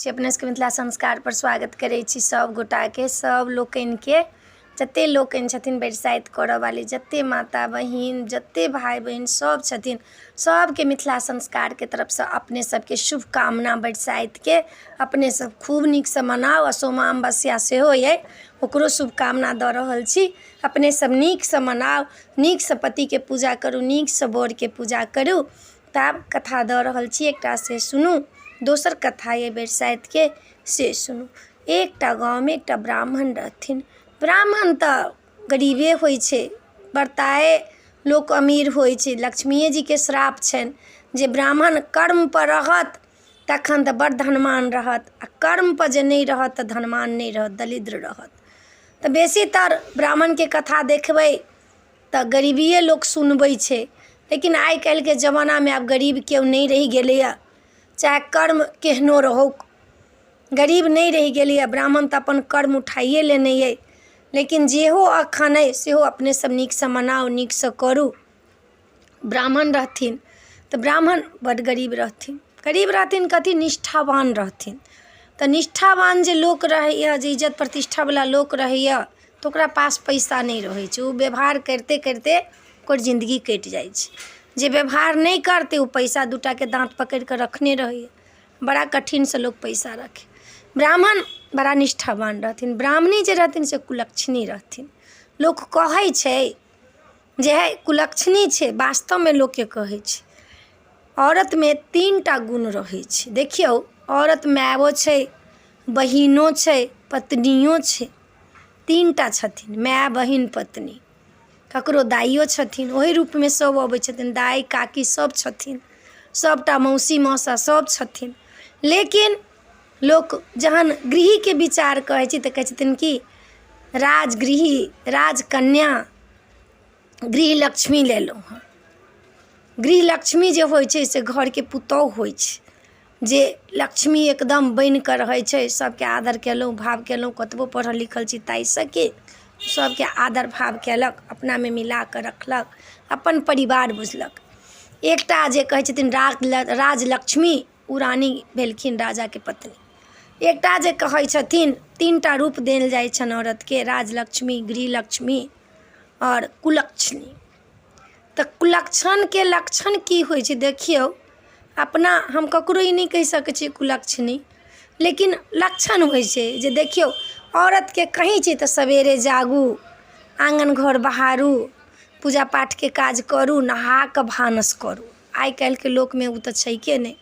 अपने सबके मिथिला संस्कार पर स्वागत करै छी सब गोटा के, सब लोकनि के, जते लोकनि छथिन बरसाइत करऽ वाली, जते माता बहिन, जते भाई बहन सब छथिन, सबके मिथिला संस्कार के तरफ से अपने सबके शुभकामना। बरसाइत के अपने सब खूब नीक से मनाओ। असोमा अमावस्या सेहो ये, ओकरो शुभकामना दऽ रहल छी। अपने सब नीक से मनाओ, नीक से पति के पूजा करू, नीक से बर के पूजा करू। तब कथा दऽ रहल छी, एकटा से सुनू। दोसर कथा ये बरसाइत के, से सुनू। एकटा गाँव में एकटा ब्राह्मण रहथिन। ब्राह्मण तऽ गरीबे होइ छै, बर्ताए लोक अमीर होइ छै। लक्ष्मीए जी के श्राप छनि जे ब्राह्मण कर्म पर रहत तखन तऽ बड़ धनवान रहत, आ कर्म पर जे नहीं रहत तऽ धनवान नहीं रहत, दरिद्र रहत। तऽ बेसीतर ब्राह्मण के कथा देखबै तऽ गरीबिए लोक सुनबै छै। लेकिन आइ काल्हि के जमाना में आब गरीब केओ नहीं रहि गेलैए, चाहे कर्म केहनो रहो, गरीब नहीं रहि गेलैए। ब्राह्मण तऽ अपन कर्म उठाइए लेने अइ। लेकिन जेहो अखन अइ सेहो अपने सब नीक से मनाओ, नीक से करू। ब्राह्मण रहथिन तऽ ब्राह्मण बड़ गरीब रहथिन। गरीब रहथिन कथी, निष्ठावान रहथिन। तऽ निष्ठावान जे लोक रहैए, जे इज्जत प्रतिष्ठा वाला लोक रहैए, तऽ ओकरा पास पैसा नहीं रहै छै। ओ व्यवहार करते करते ओकर जिंदगी कटि जाइ छै। जे व्यवहार नहीं करते ओ पैसा दूटा के दाँत पकड़ के रखने रहैए। बड़ा कठिन से लोग पैसा रखे। ब्राह्मण बड़ा निष्ठावान रहथिन। ब्राह्मणी जे रहथिन से कुलक्षणी रहथिन। लोक कहै छै जे है कुलक्षणी छै, वास्तव में लोक के कहै छै। औरत में 3टा गुण रहै छै। देखियौ, औरत मायो छै, बहिनो छै, पत्नियो छै। 3टा छथिन, माय बहिन पत्नी। ककरो दाइयो छथिन, ओही रूप में सब अबै छथिन। दाइ काकी सब छथिन, सबटा मौसी मौसा सब छथिन। लेकिन लोक जहन गृही के विचार कहै छै तऽ कहै छथिन कि राजगृही, राजकन्या, गृह लक्ष्मी लेलहुँ हँ। गृह लक्ष्मी जे होइ छै से घर के पुतौह होइ छै, जे लक्ष्मी एकदम बनि कऽ रहै छै। सबके आदर केलहुँ, भाव केलहुँ। कतबो पढ़ल लिखल छी ताहि सके सबके आदर भाव केलक, अपना में मिला कऽ रखलक, अपन परिवार बुझलक। एकटा जे कहै छथिन राजलक्ष्मी, उ रानी भेलखिन राजा के पत्नी। एकटा जे कहै छथिन, 3टा रूप देल जाइ छनि औरत के, राजलक्ष्मी, गृहलक्ष्मी और कुलक्षणी। तऽ कुलक्षण के लक्षण की होइ छै देखियौ। अपना हम ककरो ई नहीं कहि सकै छी कुलक्षणी, लेकिन लक्षण होइ छै जे देखियौ, औरत के कहीं छै तऽ सवेरे जागू, आंगन घर बहारू, पूजा पाठ के काज करू, नहा कऽ भानस करू। आइ काल्हि के लोक में उ तऽ छैके नहीं।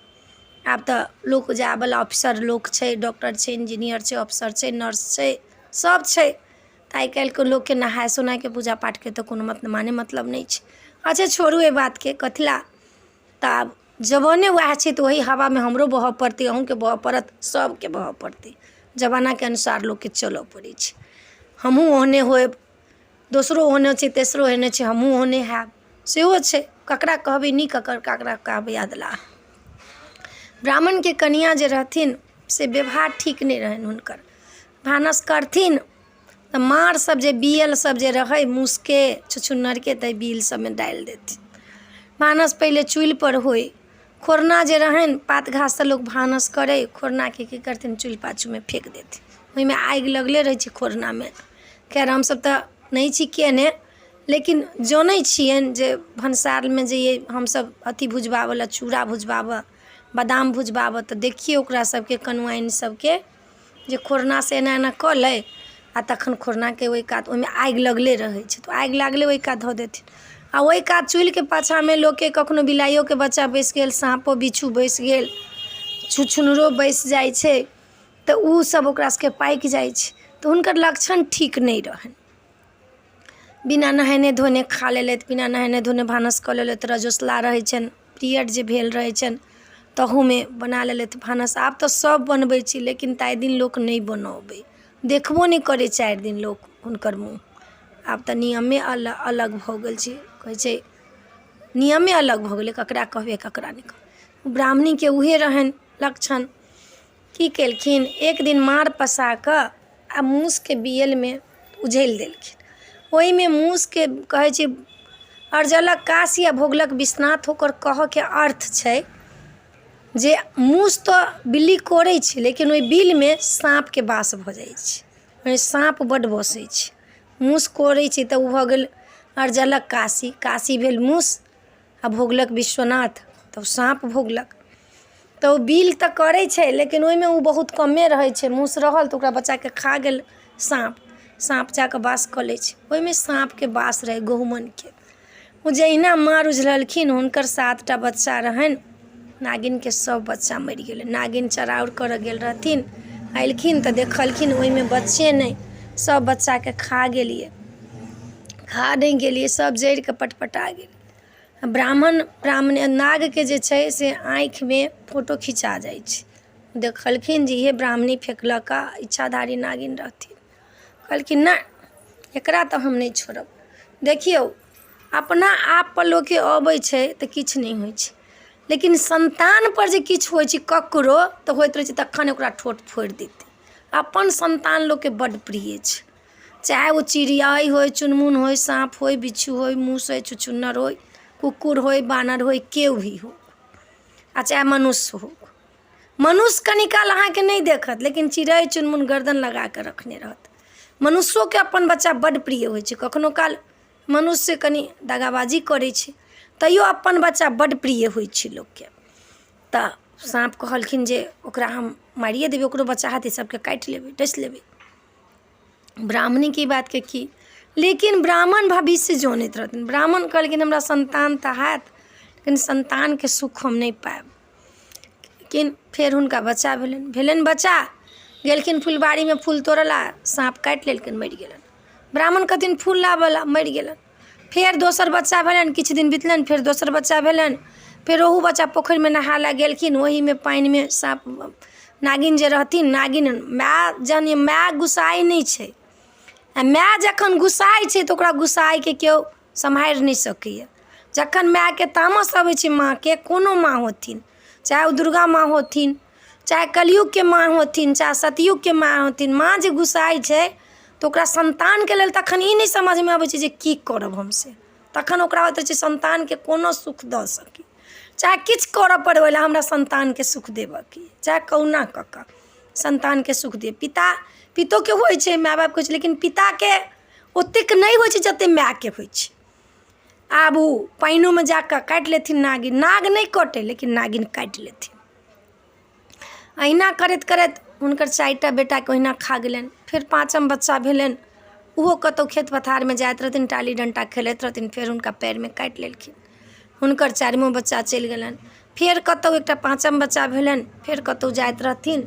आब तऽ लोक जाय वाला ऑफिसर लोक छै, डॉक्टर छै, इंजीनियर छै, ऑफिसर छै, नर्स छै, सब छै। तऽ आइ काल्हि के लोक के नहाय सोनाय के पूजा पाठ के तो कोनो मतलब नहीं छै। अच्छा छोड़ू ए बात के, कथिला तऽ आब जवाने वएह छै तऽ वही हवा में हमरो बहऽ पड़तै, अहूँ के बहऽ पड़त, सबके बहऽ पड़तै। जमाना के अनुसार लोक के चलऽ पड़ै छै। हमहूँ ओहने होएब, दोसरो ओहने छै, तेसरो ओहने छै, हमहूँ ओहने हैब, सेहो छै। ककरा कहबै नीक, ककरा कहबै अधलाह। ब्राह्मण के कनिया जे रहथिन से व्यवहार ठीक नहीं रहनि हुनकर। भानस करथिन तऽ मार सब जे बियल सब जे रहै मूसके छुछुन्नर के, तऽ बिल सब में डालि देथिन। भानस पहले चूल्हि पर होय। खोरना जे रहनि, पात घास से लोग भानस करे, खोरना के की करथिन, चूल्हि पाछू में फेंक देथिन। ओहि में आगि लगले रहे छै खोरना में। खैर हम सब तऽ नहीं छी केने, लेकिन जानै छियनि जे भनसार में जे हम सब अथी भुजबावला, चूड़ा भुजबावऽ, बादाम भुजबावऽ, तऽ देखिए ओकरा सबके कनुआइन सबके जे खोरना से एना एना कऽ लै, आ तखन खोरना के ओहि कात ओहि में आगि लगले रहै छै, तऽ आगि लागले ओहि कात धऽ देथिन। आ ओहि कात चूल्हि के पाछा में लोक के कखनो बिलाइयो के बच्चा बैस गेल, साँपो बिच्छू बैस गेल, छुछुनरो बैस जाइ छै, तऽ उ सब ओकरा सबके पाकि जाइ छै। तऽ हुनकर लक्षण ठीक नहीं रहनि। बिना नहेने धोने खा लेलथि, बिना नहेने धोने भानस कऽ लेलथि। रजोसला रहै छनि, पीरियड जे भेल रहै छनि तहू में बना लेलथि भानस। आब तऽ सब बनबै छी, लेकिन ताहि दिन लोक नहीं बनबै, देखबो नहीं करे 4 दिन लोक हुनकर मुँह। आब तऽ नियमे अलग भऽ गेल छै, कहै छै नियमे अलग भऽ गेलै, ककरा कहबै ककरा नहीं कहबै। ब्राह्मणी के उहे रहनि लक्षण। की केलखिन, एक दिन मार पसा कऽ आ मूस के बियल में उझैल देलखिन। ओहि में मूस के कहै छै अर्जलक काश या भोगलक विश्वनाथ, ओकर कहऽ के अर्थ छै जे मूस तो बिल्ली कोड़ै छै लेकिन ओहि बिलमे साँपके वास भऽ जाइ छै, ओहिमे साँप बड्ड बसै छै। मूस कोड़ै छै तऽ ओ भऽ गेल अर्जलक काशी, काशी भेल मूस आ भोगलक विश्वनाथ, तऽ साँप भोगलक। तऽ ओ बिल तऽ करै छै लेकिन ओहिमे ओ बहुत कमे रहै छै। मूस रहल तऽ ओकरा बच्चाके खा गेल साँप, साँप जाकऽ वास कऽ लै छै। ओहिमे साँपके वास रहै गहुमनके। ओ जहिना माँ उझललखिन हुनकर 7टा बच्चा रहनि, नागिनके सब बच्चा मरि गेलै। नागिन चराउर करऽ गेल रहथिन, अएलखिन तऽ देखलखिन ओहिमे बच्चे नहि, सब बच्चाके खा गेलिए, खा नहीं गेलिए, सब जड़िके पटपटा गेलै। ब्राह्मण नागके जे छै से आँखिमे फोटो खिंचा जाइ छै। देखलखिन जे इहे ब्राह्मणी फेकलक, इच्छाधारी नागिन रहथिन। कहलखिन नहि, एकरा तऽ हम नहि छोड़ब। देखियौ, अपना आप पर लोकके अबै छै तऽ किछु नहि होइ छै, लेकिन संतान पर जे किछु होइ छै ककरो तऽ होइत रहै छै तखन ओकरा ठोट फोड़ि देतै। अपन संतान लोकके बड्ड प्रिय छै, चाहे ओ चिड़ियाई होय, चुनमुन होय, साँप होय, बिच्छू होय, मूस होय, चुचुन्नर होय, कुकुर होय, बानर होय, केओ भी हो, आ चाहे मनुष्य हो। मनुष्य कनी काल अहाँके नहीं देखत लेकिन चिड़ै चुनमुन गर्दन लगा कऽ रखने रहत। मनुष्योके अपन बच्चा बड्ड प्रिय होइ छै। कखनो काल मनुष्य कनी दगाबाजी करै छै, तैयो अपन बच्चा बड्ड प्रिय होइ छै लोकके। तऽ साँप कहलखिन जे ओकरा हम मारिए देबै, ओकरो बच्चा हाथी सबके काटि लेबै, डसि लेबै। ब्राह्मणीके ई बातके की, लेकिन ब्राह्मण भविष्य जानैत रहथिन। ब्राह्मण कहलखिन हमरा संतान तऽ हैत लेकिन संतानके सुख हम नहीं पायब। लेकिन फेर हुनका बच्चा भेलनि बच्चा, गेलखिन फुलबाड़ीमे फूल तोड़ला, साँप काटि लेलखिन, मरि गेलनि। ब्राह्मण कहथिन फूल लाबऽला, मरि गेलनि। फेर दोसर बच्चा भेलनि, किछु दिन बितलनि, फेर दोसर बच्चा भेलनि। फेर ओहू बच्चा पोखरिमे नहाय लए गेलखिन, ओहीमे पानिमे साँप नागिन जे रहथिन, नागिन माय गुस्साइ नहि छै, आ माय जखन गुस्साइ छै तऽ ओकरा गुस्साइके केओ सम्हारि नहि सकैए। जखन मायके तामस अबै छै, माँके कोनो माँ होथिन, चाहे ओ दुर्गा माँ होथिन, चाहे कलयुगके माँ होथिन, चाहे सतयुगके माँ होथिन, माँ जे गुस्साइ छै तऽ ओकरा संतानके लेल तखन ई नहीं समझमे अबै छै जे की करब हमसे। तखन ओकरा होइत छै संतानके कोनो सुख दऽ सकी, चाहे किछु करऽ पड़ै ओहि लए हमरा संतानके सुख देबऽके, चाहे कहुना कऽ कऽ संतानके सुख दे। पितोके होइ छै, माय बापके होइ छै, लेकिन पिताके ओतेक नहि होइ छै जतेक मायके होइ छै। आब ओ पानिओमे जाकऽ काटि लेथिन नागिन, नाग नहीं कटै लेकिन नागिन काटि लेथिन। अहिना करैत करैत हुनकर 4टा बेटाके ओहिना खा गेलनि। फेर 5म बच्चा भेलनि, ओहो कतहु खेत पथारमे जाइत रहथिन, टाली डंटा खेलैत रहथिन, फेर हुनका पैरमे काटि लेलखिन। हुनकर 4मो बच्चा चलि गेलनि। फेर कतहु एकटा 5म बच्चा भेलनि, फेर कतहु जाइत रहथिन,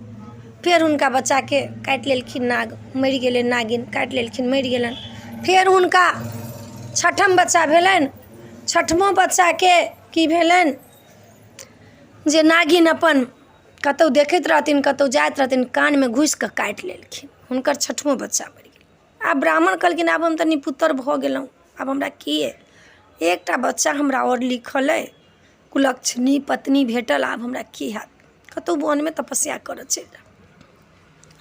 फेर हुनका बच्चाके काटि लेलखिन नाग, मरि गेलै नागिन, काटि लेलखिन, मरि गेलनि। फेर हुनका 6ठम बच्चा भेलनि। 6ठमो बच्चाके की भेलनि जे नागिन अपन कतहु देखैत रहथिन, कतहु जाइत रहथिन, कानमे घुसि कऽ काटि लेलखिन। हुनकर 6ठमो बच्चा मरि गेलै। आब ब्राह्मण कहलखिन आब हम तऽ निपुत्र भऽ गेलहुँ, आब हमरा की अइ, एकटा बच्चा हमरा और लिखल अइ, कुलक्षणी पत्नी भेटल, आब हमरा की हैत, कतहु वनमे तपस्या करऽ चलि जायब।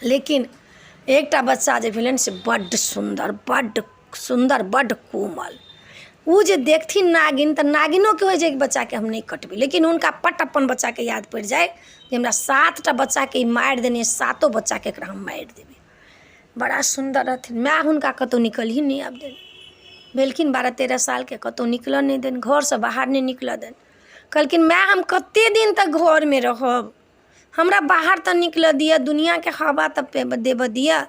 लेकिन एकटा बच्चा जे भेलनि से बड्ड सुन्दर, बड्ड कोमल। ओ जे देखथिन नागिन तऽ नागिनोके होइ छै कि बच्चाके हम नहीं कटबै, लेकिन हुनका पट अपन बच्चाके याद पड़ि जाए जे हमरा 7टा बच्चाके मारि देने, 7 बच्चाके एकरा हम मारि देबै। बड़ा सुन्दर रहथिन। माय हुनका कतहु निकल ही नहीं आब देन। भेलखिन 12-13 सालके, कतहु निकलऽ नहीं देन, घरसँ बाहर नहीं निकलऽ देन। कहलखिन माय हम कतेक दिन तक घरमे रहब, हमरा बाहर तऽ निकलऽ दिअ, दुनियाके हवा तऽ देबऽ दिअ।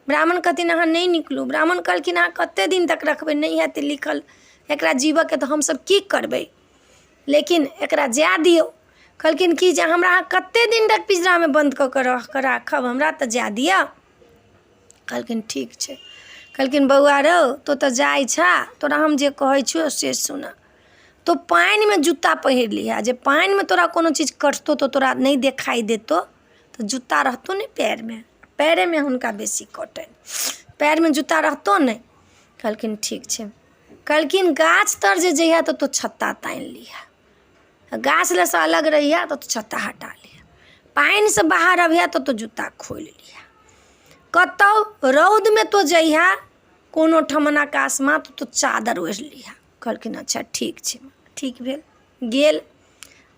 ब्राह्मण कहथिन अहाँ नहीं निकलू। ब्राह्मण कहलखिन अहाँ कतेक दिन तक रखबै, नहीं हैत लिखल एकरा जीवऽके तऽ हमसब की करबै, लेकिन एकरा जाए दियौ। कहलखिन कि जे हमरा अहाँ कतेक दिन तक पिंजरामे बंद कऽ कऽ राखब, हमरा तऽ जाए दिअ। कहलखिन ठीक छै। कहलखिन बौआ रौ तो तऽ जाइ छा, तोरा हम जे कहै छियौ से सुन, तो पानिमे जूता पहिर लिहा, जे पानिमे तोरा कोनो चीज कटतौ तो तोरा नहीं देखाई देतौ, तो जूता रहतौ नहीं पैरमे, पैरेमे हुनका बेसी कटनि, पैरमे जूता रहतौ नहीं। कहलखिन ठीक छै। कहलखिन गाछ तर जे जइहा तो तू छत्ता तानि लिहा, गाछ लेसँ अलग रहिया तो तू छत्ता हटा लिहा, पानिसँ बाहर अबिहा तो तू जूता खोलि लिहा, कतहु रौदमे तो जइहा कोनो ठमन आकाशमे तो तू चादर ओढ़ि लिहा। कहलखिन अच्छा ठीक छै। ठीक भेल। गेल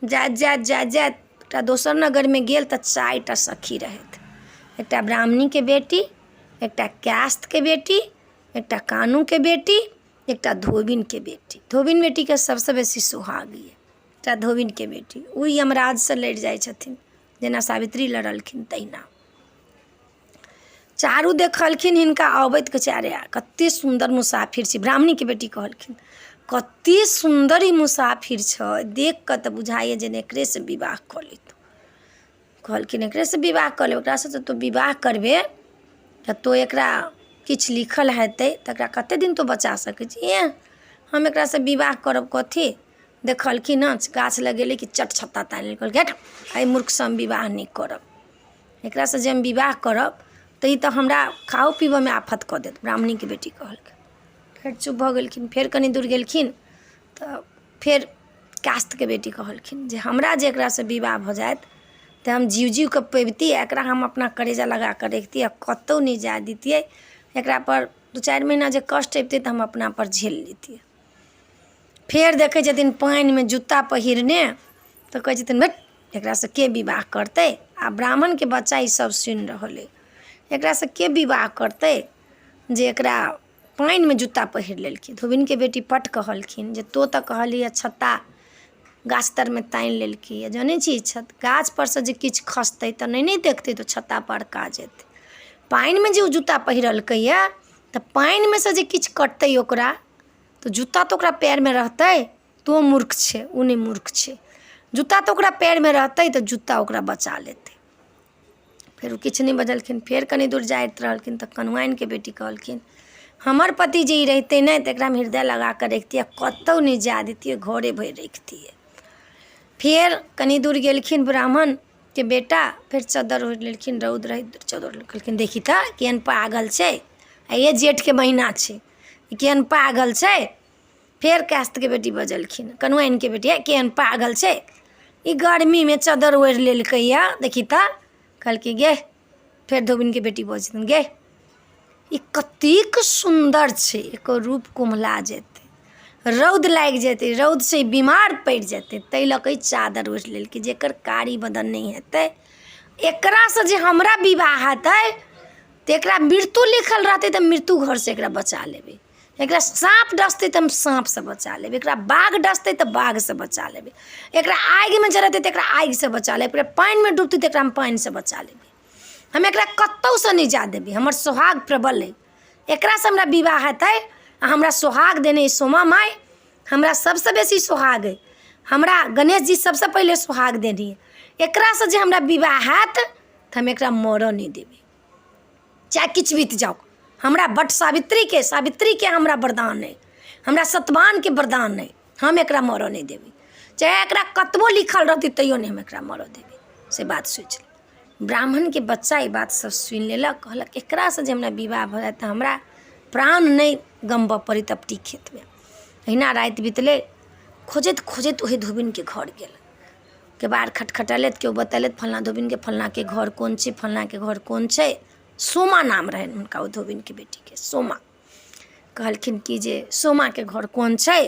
जाइत एकटा दोसर नगर में गेल तऽ 4टा सखी रहथि, एकटा ब्राह्मणी के बेटी, एकटा कास्त के बेटी, एकटा कानू के बेटी, एकटा धोबिन के बेटी। धोबिन बेटी के सबसे बेसी सुहागी है, एकटा धोबिन के बेटी ओ यमराज से लड़ जाइ छथिन, जेना सावित्री लड़लखिन तहिना। चारू देखलखिन हिनका अबैत के चारे कते सुंदर मुसाफिर छी। ब्राह्मणी के बेटी कहलखिन कते सुंदर ई मुसाफिर छ, देख कऽ तऽ बुझाइए जे एकरे से विवाह कऽ लेत। कहलखिन एकरे से विवाह कऽ लेब, एकरा से तो विवाह करबे तऽ तो एकरा किछु लिखल हेतै तऽ एकरा कते दिन तो बचा सकै छी। हम एकरा से विवाह करब कथी। देखलखिन हँ गाछ लगेले कि चट छत्ता तानि कहलकै एहि मूर्ख से हम विवाह नहीं करब, एकरा से जे हम विवाह करब तऽ ई तऽ हमरा खाओ पीबऽ में आफत कऽ देत। ब्राह्मणी के बेटी कहलकै। फिर चुप भऽ गेलखिन। फिर कनी दूर गेलखिन तऽ फिर कास्त के बेटी कहलखिन जे हमरा जे एकरा से विवाह भऽ जायत तऽ हम जीव जीव के पबिती, एकरा हम अपना करेजा लगा कर रखतियै, कतौ नहीं जाय दितियै, एकरा पर 2-4 महीना जे कष्ट अबितै तऽ हम अपना पर झेल लेतियै। फिर देखै छथिन पानि में जूता पहिरने तऽ कहै छथिन भट एकरा से के विवाह करतै। आ ब्राह्मण के बच्चा ई सब सुनि रहल अइ, एकरा से के विवाह करतै जे एकरा पानि में जूता पहिर लेलखिन। धोबिन के बेटी पट कहलखिन जे तो तऽ कहलियै छत्ता गाछ तर में तानि लेलकै, जानै छी गाछ पर से जे किछु खसतै तऽ नहीं देखतै तो छत्ता पर का जेतै। पानि में जे ओ जूता पहिरलकै तऽ पानि में से जे किछु कटतै ओकरा तो जूता तो ओकरा पैर में रहतै, तो मूर्ख छै, ओ नहीं मूर्ख छै। जूता तो ओकरा पैर में रहतै तो जूता ओकरा बचा लेतै। फिर वो किछु नहीं बजलखिन। फिर कनी दूर जाइत रहलखिन तऽ कनुआइन के बेटी कहलखिन हमर पति जे ई रहते नहीं तो एकरा में हृदय लगा कर रखतियै, कतौ नहीं जा देतियै, घरे भर रखतियै। फिर कनी दूर गेलखिन ब्राह्मण के बेटा, फिर चदर ओढ़ लेलखिन, रौद रही चदर कहलखिन देखी तऽ केहन पागल छै, ये जेठ के महीना छै, केहन पागल छै। फिर कास्त के बेटी बजलखिन, कनुआइन के बेटी केहन पागल छै, ई गर्मी में चदर ओढ़ लेलकै देखी तऽ। कहलकै गे। फिर धोबिन के बेटी बजथिन गे ई कतेक सुंदर छै, एकर रूप कुम्हला जेतै, रौद लागि जेतै, रौद से बीमार पड़ि जेतै, ताहि लऽ कऽ चादर ओढ़ि लेलकै जेकर कारी बदन नहीं हेतै। एकरा से जे हमरा विवाह हेतै तऽ एकरा मृत्यु लिखल रहतै तऽ मृत्यु घर से एकरा बचा लेबै, एकरा साँप डसतै तऽ हम साँप से बचा लेबै, एकरा बाघ डसतै तऽ बाघ से बचा लेबै, एकरा आगि में जरतै तऽ एकरा आगि से बचा लेबै, एकरा पानि में डूबतै तऽ एकरा हम पानि से बचा लेबै। हम एकरा कतौ से नहीं जा देबै, हमर सोहाग प्रबल है, एकरा से हमरा विवाह हेतै। हमरा सोहाग देने सोमा माय, हमरा सबसे बेसी सोहाग है, हमरा गणेश जी सबसे पहले सोहाग देनी है। एकरा से जे हमरा विवाह हैत तऽ हम एकरा मरऽ नहीं देबै, चाहे किछु बीत जाओ। हमरा बट सावित्री के हमरा वरदान है, हमरा सतवान के वरदान है, हम एकरा मरऽ नहीं देबै, चाहे एकरा कतबो लिखल रहतै तैयो नहीं हम एकरा मरऽ देबै। से बात सोचि ले। ब्राह्मण के बच्चा ये बात सब सुनि लेलक, कहलक एकरा से जे हमरा विवाह भऽ जायत तऽ हमरा प्राण नहीं गमबऽ पड़त अपनी खेत में। अहिना राति बीतले, खोजैत खोजैत वही धोबिन के घर गेल, केबाड़ खटखटेलथि, केओ बतेलथि फल्लाँ धोबिन के फल्लाँ के घर कोन छै, फल्लाँ के घर कोन छै। सोमा नाम रहनि हुनका ओ धोबिन के बेटी के, सोमा। कहलखिन कि जे सोमा के घर कोन छै,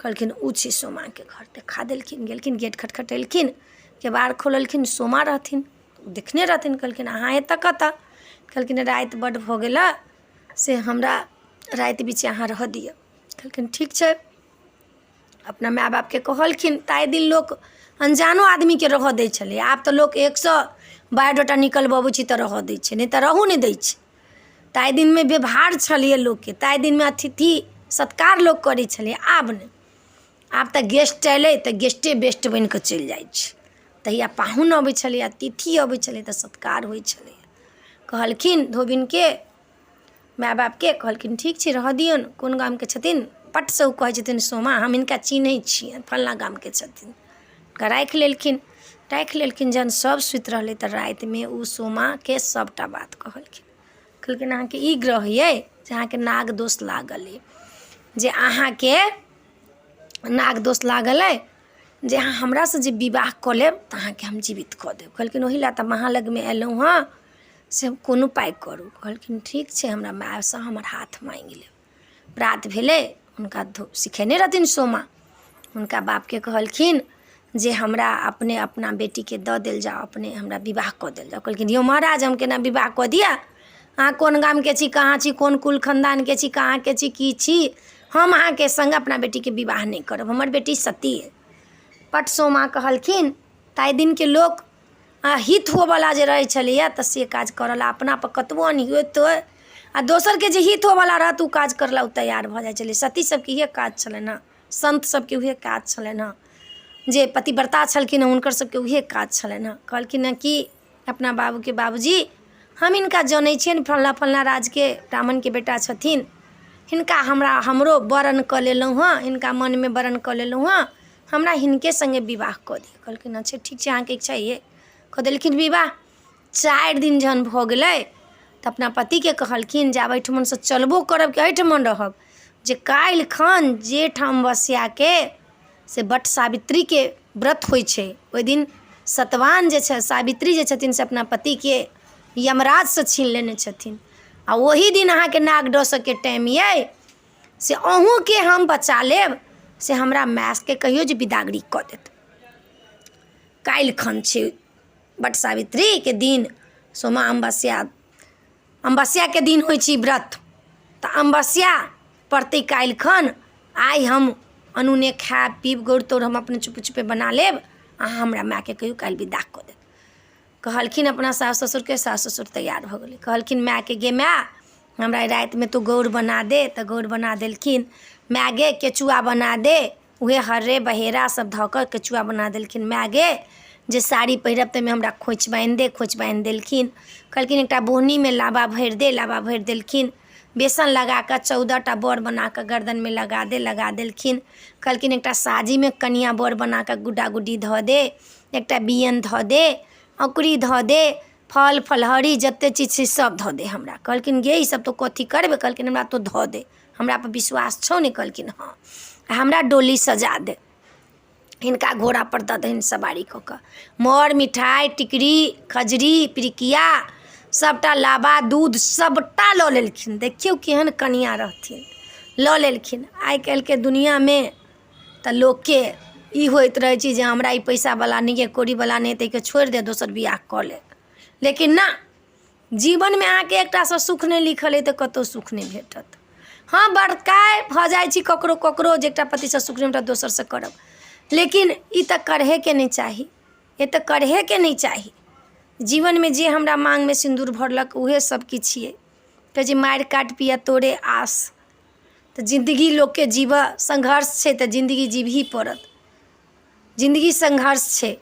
कहलखिन ऊ छै सोमा के घर। देखा देलखिन, गेलखिन गेट खटखटेलखिन, केबाड़ खोललखिन, सोमा रहथिन, देखने रहथिन। कहलखिन अहाँ एतऽ कतऽ। कहलखिन राति बड्ड भऽ गेल से हमरा राति बीच अहाँ रह दिअ। कहलखिन ठीक छै। अपना माय बाप के कहलखिन, ताहि दिन लोक अनजानो आदमी के रह दै छलै, आब तऽ लोक 100 बायोडाटा निकलबबै छी तऽ रह दै छै, नहीं तऽ रहू नहीं दै छै। ताहि दिन में व्यवहार छलिए लोग के, ताहि दिन में अतिथि सत्कार लोग करै छलै, आब नहीं। आब तऽ गेस्ट अयलै तऽ गेस्टे बेस्ट बनि कऽ चलि जाइ छै। तहिया पाहुन अबै छलै, अतिथि अबै छलै तऽ सत्कार होइ छलै। कहलखिन धोबिन के माय बाप के, कहलखिन ठीक छै रह दियौन। कोन गाम के छथिन, पट से ओ कहै छथिन सोमा हम इनका चिन्है छियनि, फल्लाँ गाम के छथिन। राखि लेलखिन। जहन सब सुति रहलै तऽ राति में ओ सोमा के सबटा बात कहलखिन। कहलखिन अहाँके ई ग्रह ये जे अहाँके नाग दोष लागल अइ, जे अहाँके नाग दोष लागल अइ, जे अहाँ हमरा से जे विवाह कऽ लेब तऽ अहाँके हम जीवित कऽ देब। कहलखिन ओहि लए तऽ महालग में एलहुँ हँ से हम कोनो उपाय करू। कहलखिन ठीक छै, हमरा माय से हमर हाथ मांगि लेब। रात भेलै, हुनका सिखेने रहथिन सोमा, हुनका बाप के कहलखिन जे हमरा अपने अपना बेटी के दऽ देल जाओ, अपने हमरा विवाह कऽ देल जाओ। कहलखिन यौ महाराज हम केना विवाह कऽ दिया, अहाँ कोन गाम के छी, कहाँ छी, कोन कुल खानदान के छी, कहाँ के छी, की छी, हम अहाँ के संग अपना बेटी के विवाह नहीं करब, हमर बेटी सती है। पट सोमा कहलखिन ताहि दिन के लोक हित होवला जे रहै छलैया तऽ से काज करला, अपना पर कतबो अनहित होय आ दोसर के जे हित होवला रहत उ काज करला उ तैयार भऽ जाइ छलै। सती सबके इहे काज छलनि हँ, संत सबके उहे काज छलनि हँ, जे पतिव्रता छलखिन हुनकर सबके उहे काज छलनि हँ। कहलखिन हँ कि अपना बाबू के बाबूजी हम इनका जनै छियनि, फलना फलना राज के ब्राह्मण के बेटा छथिन, हिनका हमरो वरण कऽ लेलहुँ हँ, हिनका मन में वरण कऽ लेलहुँ हँ, हमरा हिनके संगे विवाह कऽ दिअ। कहलखिन अच्छा ठीक छै अहाँके इच्छा ये, कऽ देलखिन विवाह। 4 दिन जहन भऽ गेलै तऽ अपना पति के कहलखिन जे आब एहिठमन से चलबो करब कि एहिठमन रहब, जे काल्हि खन जेठ अमावस्या के से बट सावित्री के व्रत होइ छै, ओहि दिन सतवान जे छै सावित्री जे छथिन से अपना पति के यमराज से छीन लेने छथिन, आ ओही दिन अहाँके नाग डसऽ के टाइम ये से अहूँ के हम बचा लेब, से हमरा मैस के कहियो जे विदागरी कऽ देत। काल्हि खन छै बट सावित्री के दिन, सोमा अमावस्या के दिन होइ छै व्रत, तऽ अमावस्या पड़तै काल्हि खन, आइ हम अनूने खायब पीब, गौर तौर हम अपने चुपे चुपे बना लेब, अहाँ हमरा माँ के कहियो काल्हि विदा कऽ देत। कहलखिन अपना सास ससुर के, सास ससुर तैयार भऽ गेलै। कहलखिन माँ के गे माँ हमरा राति में तो गौर बना दे, तऽ गौर बना देलखिन। माँ गे केचुआ बना दे, उहे हर्रे बहेरा सब धऽ कऽ केचुआ बना देलखिन। माँ गे जे साड़ी पहिरब ताहिमे हमरा खोइच बान्हि दे, खोइच बान्हि देलखिन। कहलखिन एकटा बोहनी में लाबा भरि दे, लाबा भरि देलखिन। बेसन लगा कऽ 14टा बर बना कऽ गर्दन में लगा देलखिन। कहलखिन एकटा साजी में कनिया बर बना कऽ गुड्डा गुड्डी धऽ दे, एकटा बियन धऽ दे, औंकरी धऽ दे, फल फलहरी जते चीज छै सब धऽ दे हमरा। कहलखिन गे ई सब तो कथी करबे, कहलखिन हमरा तो धऽ दे, हमरा पर विश्वास छौ ने, कहलखिन हाँ, हमरा डोली सजा दे, हिनका घोड़ा पर दऽ दहिन सवारी कऽ कऽ, मर मिठाई टिकरी खजरी पिरिकिया सबटा लाबा दूध सबटा लऽ लेलखिन। देखियौ केहन कनिया रहथिन, लऽ लेलखिन। आइ काल्हि के दुनिया में तऽ लोक के ई होइत रहै छै जे हमरा ई पैसा वाला नहीं, कौड़ी वाला नहीं, तै के छोड़ि दे दोसर बियाह कऽ ले, लेकिन ना, जीवन में अहाँके एकटा से सुख नहीं लिखल है तऽ कतौ सुख नहीं भेटत। हाँ बड़काय भऽ जाइ छी ककरो ककरो जे एकटा पति से सुख नहीं भेटत दोसर से करब, लेकिन ई तऽ करहे के नहीं चाही, ये तऽ करहे के नहीं चाही। जीवन में जे हमरा मांग में सिंदूर भरलक उहे सब किछु छियै। कहै छै मारि काट पिया तोरे आस, तऽ जिंदगी लोक के जीवऽ संघर्ष छै तऽ जिंदगी जीवही पड़त। जिंदगी संघर्ष छै,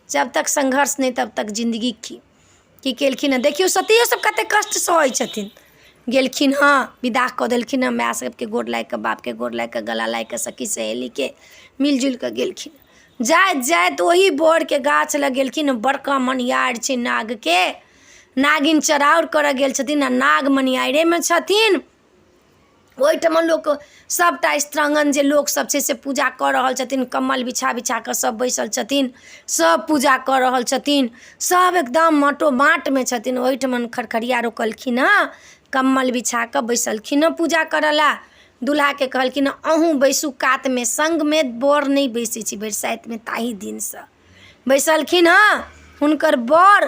जब तक संघर्ष नहीं तब तक जिंदगी की केलखिन हँ। देखियौ सतियो सब कते कष्ट सहै छथिन, गेलखिन हँ विदा कऽ देलखिन हँ, माय सबके गोर लागि कऽ, बाप के गोर लागि कऽ, गला लागि कऽ, सखी सहेली के मिलजुल कऽ गेलखिन। जाइत जाइत ओही बोर के गाछ लग गेलखिन। बड़का मनियार छै नाग के, नागिन चराउर करऽ गेल छथिन आ नाग मनियारे में छथिन। ओहिठमन लोक सबटा स्त्रांगन जे लोक सब छै से पूजा कऽ रहल छथिन, कम्बल बिछा बिछा कऽ सब बैसल छथिन, सब पूजा कऽ रहल छथिन, सब एकदम माटो माट में छथिन। ओहिठमन खरखरिया रोकलखिन हँ, कम्बल बिछा कऽ बैसलखिन हँ पूजा करला। दूल्हा के कहलखिन अहूँ बैसू कात में, संग में बर नहीं बैसै छी बरसाइत में, ताही दिन से बैसलखिन हँ। हुनकर बर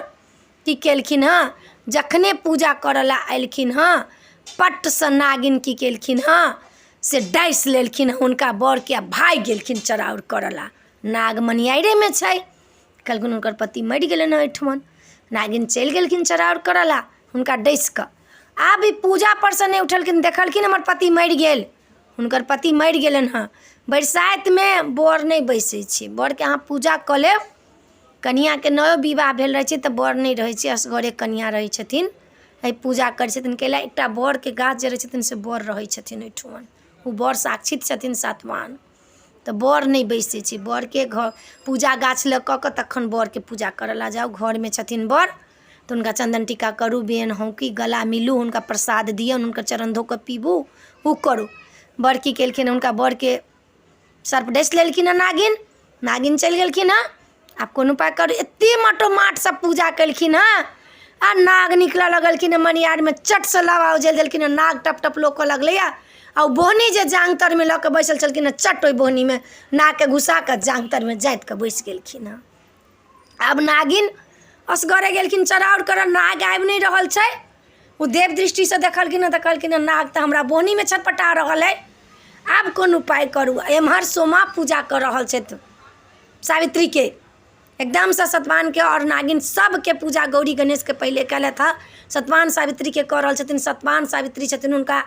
की केलखिन हँ, जखने पूजा करला अयलखिन हँ, पट से नागिन की केलखिन हँ से डाइस लेलखिन हँ हुनका बर के, भागि गेलखिन चराउर करला। नाग मनियारे में छै, कहलखिन हुनकर पति मरि गेलनि हँ ओहिठमन। नागिन चलि गेलखिन चराउर करला हुनका डैस कऽ। आब ई पूजा पर से नहीं उठलखिन, देखलखिन हमर पति मरि गेल, हुनकर पति मरि गेलनि हँ। बरसाइत में बर नहीं बैसै छै, बर के अहाँ पूजा कऽ लेब। कनिया के नयो विवाह भेल रहै छै तऽ बर नहीं रहै छै, असगरे कनिया रहै छथिन, एहि पूजा करै छथिन। कैला एकटा बर के गाछ जे रहै छथिन से बर रहै छथिन ओहिठमन, ओ बर साक्षित छथिन सातवान, तऽ बर नहीं बैसै छै। बर के घर पूजा गाछ लग कऽ कऽ तखन बर के पूजा करला जाउ। घर में छथिन बर तऽ हुनका चंदन टीका करू, बेन हौंकी गला मिलू, हुनका प्रसाद दियौन, हुनकर चरण धो कऽ पीबू, ओ करू। बर की केलखिन हुनका बर के सर्प डैस लेलखिन हँ नागिन, नागिन चलि गेलखिन हँ। आब कोन उपाय करू, एते माटो माट सब पूजा केलखिन हँ आ नाग निकलऽ लगलखिन हँ मनियार में, चट से लावा उझैल देलखिन हँ। नाग टप टप लोकऽ लगलै, और बोहनी जे जांग तर में लऽ के बैसल छलखिन चट ओहि बोहनी में नाक के घुसा के जांग तर में जाइत के बैस गेलखिन। अब नागिन असगरे गेलखिन चराउर कर, नाग आबि नहीं रहल छै। वो देव दृष्टि से देखलखिन तऽ कहलखिन नाग तऽ हमरा बोहनी में छटपटा रहल है, आब कोन उपाय करू। एम्हर सोमा पूजा कर रहल छथि सावित्री के, एकदम से सतवान के और नागिन सब के पूजा गौरी गणेश के पहले कैले था, सतवान सावित्री के कर रहल छथिन। सतवान सावित्री छथिन हुनका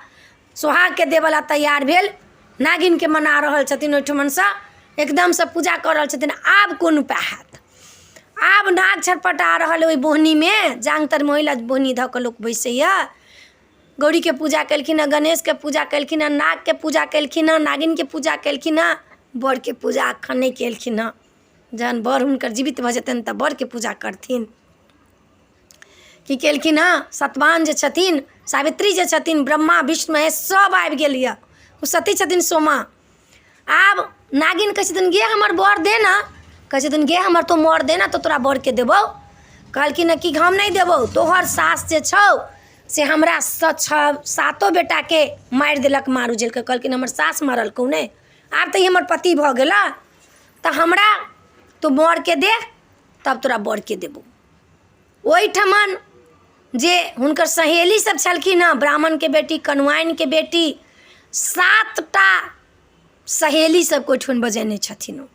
सोहाग के देवला तैयार भेल, नागिन के मना रहल छथिन ओहिठमन से, एकदम से पूजा कर रहल छथिन। आब कोन उपाय हैत। आब नाग छटपटा रहल ओहि बोहनी में, जांग तर में ओहिला बोहनी धऽ कऽ लोक बैसैया। गौरी के पूजा केलखिन, गणेश के पूजा केलखिन, नाग के पूजा केलखिन, नागिन के पूजा केलखिन, बर के पूजा अखन नहीं केलखिन। जहन बर हुनकर जीवित भऽ जेतनि तऽ बर के पूजा करथिन। की केलखिन सतवान जे छथिन, सावित्री जे छथिन, ब्रह्मा विष्णु महेश सब आबि गेल यऽ। ओ सती छथिन सोमा। आब नागिन कहै छथिन गे हमर बर दे ना, कहै छथिन गे हमर तो मोर दे ना तो तोरा बर के देबौ। कहलखिन कि हम नहीं देबौ, तोहर सास जे छौ से हमरा सातो बेटा के मारि देलक, मारू जेल के। कहलखिन हमर सास मारलकौ नहीं, आब तऽ हमर पति भऽ गेला, तऽ हमरा तो मोर के दे तब तोरा बर के देबौ। ओहिठमन जे हुनकर सहेली सब छलखिन, ब्राह्मण के बेटी, कनुआइन के बेटी, 7टा सहेली सबके ओहिठमन बजेने छथिन।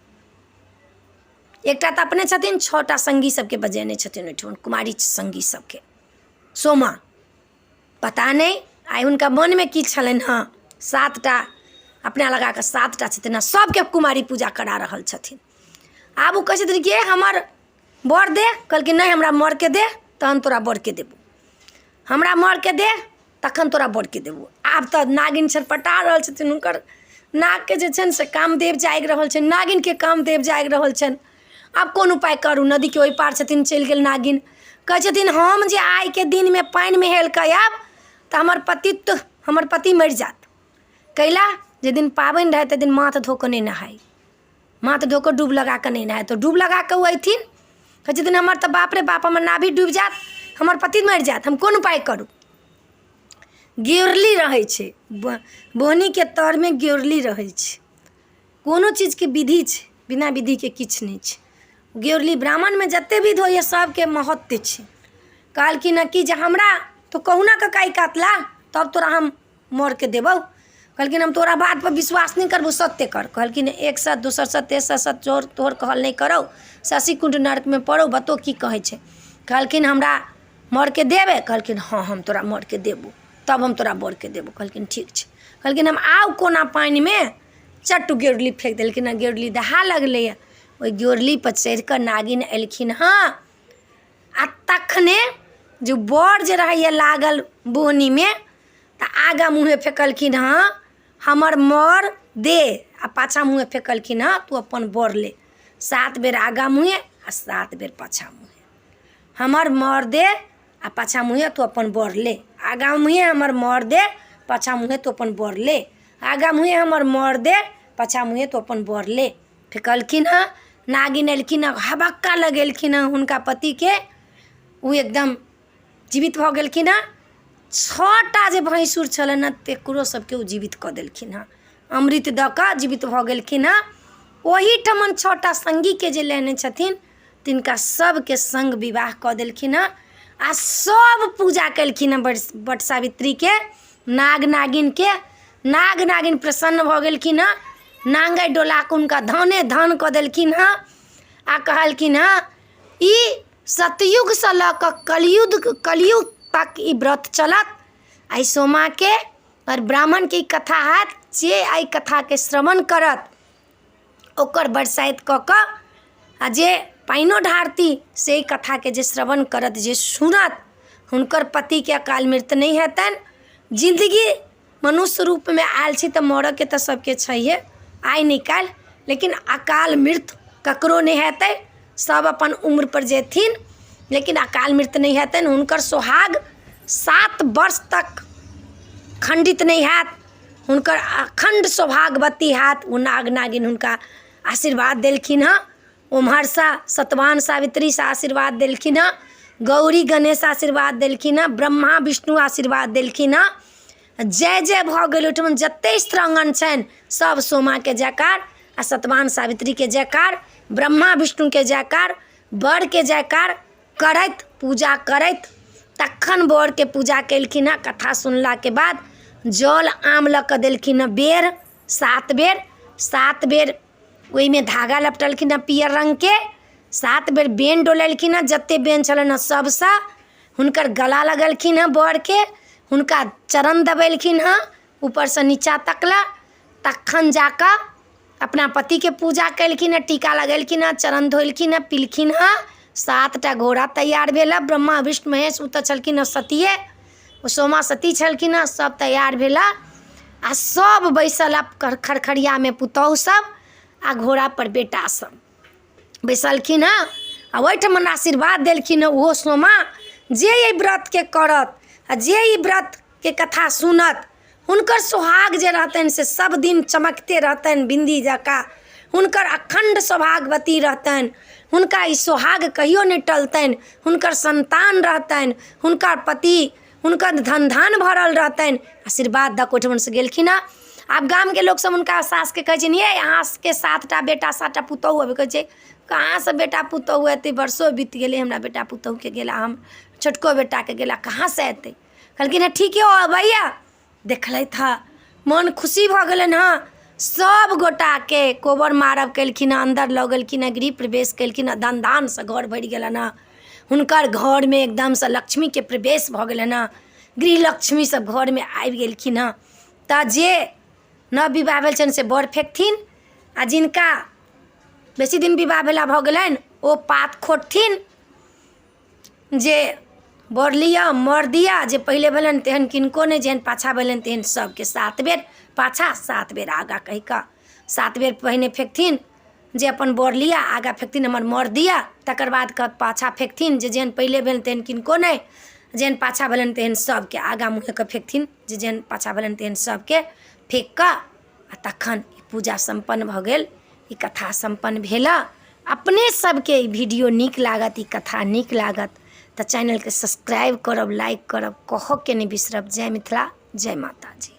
एकटा तऽ अपने छथिन, 6टा संगी सबके बजेने छथिन ओहिठमन, कुमारी संगी सबके। सोमा पता नहीं आइ हुनका मन में की छलनि। 7टा अपना लगा के 7टा छथिन, सबके कुमारी पूजा करा रहल छथिन। आब ओ कहै छथिन कि हमर बर दे, कहलखिन नहीं हमरा मर के दे तहन तोरा बर के देबू, हमरा मर के दे तखन तोरा बर के देबू। आब तऽ नागिन छटपटा रहल छथिन, हुनकर नाग के जे छनि से कामदेव जागि रहल छनि, नागिन के कामदेव जागि रहल छनि। आब कोन उपाय करू। नदी के ओहि पार छथिन, चलि गेल नागिन। कहै छथिन हम जे आइ के दिन में पानि में हेल के आयब तऽ हमर पति मरि जात। कैला जे दिन पाबनि रहे ते दिन माथ धो के नहीं नहाय, माथ धो के डूब लगा के नहीं नहाय, तो डूब लगा के ओ अयथिन। कहै छथिन हमर तऽ बाप रे बाप, हमर नाभि डूबि जात, हमर पति मरि जात, हम कोन उपाय करू। गिरली रहै छै बोहनी के तर में, गिरली रहै छै। कोनो चीज के विधि छै, बिना विधि के किछु नहीं छै। गिरली ब्राह्मण में जते विध होइए सबके महत्व छै। कहलखिन कि जे हमरा तो कहुना के काई काटला तब तोरा हम मर के देबौ। कहलखिन हम तोरा बात पर विश्वास नहीं करबो, सत्य कर। कहलखिन एक सत दोसर सत तेसर सत चोर तोहर कहल नहीं करो, शशि कुंड नरक में पड़ो, बतो की कहै छै। कहलखिन हमरा मर के देबे, कहलखिन हाँ हम तोरा मर के देबो, तब हम तोरा बर के देबो। कहलखिन ठीक छै। कहलखिन हम आउ कोना पानि में, चट्टू गिरली फेंक देलखिन, गिरली दहा लगलै। ओहि गिरली पर चढ़ि कऽ नागिन एलखिन। आ तखने जो बर जे रहैए लागल बोहनी में तऽ आगा मुँहे फेंकलखिन हमर मर दे, आ पाछा मुँहे फेंकलखिन तू अपन बर ले। 7 बेर आगा मुँहे आ 7 बेर पाछा मुँहे, हमर मर दे आ पाछा मुँहे तू अपन बर ले। आगा मुँहे हमर मर दे, पाछा मुँहे तू अपन बर ले, आगा मुँहे हमर मर दे, पाछा मुँहे तू अपन बर ले। फेंकलखिन। नागिन एलखिन, हबक्का लगेलखिन हुनका पति के, वो एकदम जीवित भऽ गेलखिन। 6टा जे भैंसुर छलनि तेकरो सबके ओ जीवित कऽ देलखिन, अमृत दऽ कऽ जीवित भऽ गेलखिन। ओही ठमन 6टा संगी के जे लेने छथिन तिनका सबके संग विवाह कऽ देलखिन। आ सब पूजा केलखिन बट सावित्री के, नाग नागिन के। नाग नागिन प्रसन्न भऽ गेलखिन, नांगे डोला के हुनका धाने धान कऽ देलखिन। आ कहलखिन ई सतयुग से लऽ कऽ कलयुग तक ई व्रत चलत। आई सोमा के और ब्राह्मण के कथा हैत, जे आई कथा के श्रवण करत ओकर बरसाइत कऽ कऽ, आ जे पाइनो ढारती से कथा के जे श्रवण करत, जे सुनत, हुनकर पति के अकाल मृत्यु नहीं हेतनि। जिंदगी मनुष्य रूप में आयल छी तऽ मरऽ के तऽ सबके छैहे, आइ नहीं काल्हि, लेकिन अकाल मृत्यु ककरो नहीं हेतै। सब अपन उम्र पर जेथिन, लेकिन अकाल मृत्यु नहीं हेतनि। हुनकर सोहाग 7 वर्ष तक खंडित नहीं हैत, हुनकर अखंड सौभाग्यवती हैत। वो नाग नागिन हुनका आशीर्वाद देलखिन। ओम्हर सा सतवान सावित्री से आशीर्वाद देलखिन, गौरी गणेश आशीर्वाद देलखिन, ब्रह्मा विष्णु आशीर्वाद देलखिन। जय जय भऽ गेल। ओहिठाम जतेक स्त्रांगन छनि सब सोमाके जयकार आ सतवान सावित्रीके जयकार, ब्रह्मा विष्णुके जयकार, बड़के जयकार करैत पूजा करैत तखन बड़के पूजा केलखिन हँ। कथा सुनलाके बाद जल आम लऽ कऽ देलखिन हँ बेर 7 बेर, 7 बेर ओहिमे धागा लपटलखिन हँ पियर रंगके, 7 बेर बेन डोलेलखिन हँ। जतेक बेन छलनि हँ सबसँ हुनकर गला लगलखिन हँ बड़के, हुनका चरण दबेलखिन हँ ऊपरसँ नीचा तकला। तखन जाकऽ अपना पतिके पूजा केलखिन हँ, टीका लगेलखिन हँ, चरण धोलखिन हँ, पिलखिन हँ। 7टा घोड़ा तैयार भेला। ब्रह्मा विष्णु महेश ओ तऽ छलखिन हँ सतिये, ओ सोमा सती छलखिन हँ। सब तैयार भेला आ सब बैसल खरखरियामे पुतहु सब आ घोड़ापर बेटा सब बैसलखिन हँ। आ ओहिठाम आशीर्वाद देलखिन हँ ओहो सोमा, जे ई व्रतके करत आ जे ई व्रतके कथा सुनत हुनकर सुहाग जे रहतनि से सब दिन चमकते रहतनि बिंदी जकाँ, हुनकर अखंड सौभाग्यवती रहतनि, हुनका ई सुहाग कहियो नहि टलतनि, हुनकर संतान रहतनि, हुनकर पति हुनकर धन धान भरल रहतनि। आशीर्वाद दऽ कऽ ओहिठामसँ गेलखिन हँ। आब गामके लोकसब हुनका सासके कहै छनि ये अहाँके 7टा बेटा 7टा पुतहु अबै, कहै छै कहाँसँ बेटा पुतहु एतै, वर्षो बीत गेलै हमरा बेटा पुतहुके गेला, हम छोटको बेटाके गेला, कहाँसँ एतै। कहलखिन हँ ठीके हो अबैया। देखलथि हँ मन खुशी भऽ गेलनि हँ। सब गोटाके कोबर मारब केलखिन हँ, अन्दर लऽ गेलखिन हँ, गृह प्रवेश केलखिन हँ, दान दानसँ घर भरि गेलनि हँ। हुनकर घरमे एकदमसँ लक्ष्मीके प्रवेश भऽ गेलनि हँ, गृह लक्ष्मी सब घरमे आबि गेलखिन हँ। तऽ जे नव विवाह भेल छनि से बर फेकथिन आ जिनका बेसी दिन विवाह भेला भऽ गेलनि ओ पात खोटथिन। जे बर लिअ मर दिया, जे पहिले भेलनि तेहन किनको नहि, जेहन पाछा भेलनि तेहन सबके 7 बेर पाछा 7 बेर आगाँ कहि कऽ 7 बेर पहिने फेकथिन। जे अपन बर लिअ आगाँ फेकथिन हमर मर दिया, तकर बाद पाछा फेकथिन। जे जेहन पहिले भेल तेहन किनको नहि, जेहन पाछा भेलनि तेहन सबके आगाँ मुँहे कऽ फेकथिन। जे जेहन पाछा भेलनि तेहन सबके फेक कऽ आ तखन ई पूजा सम्पन्न भऽ गेल, ई कथा सम्पन्न भेला। अपने सबके ई वीडियो नीक लागत, ई कथा नीक लागत तऽ चैनलके सब्सक्राइब करब, लाइक करब, कहऽके नहि बिसरब। जय मिथिला, जय माता जी।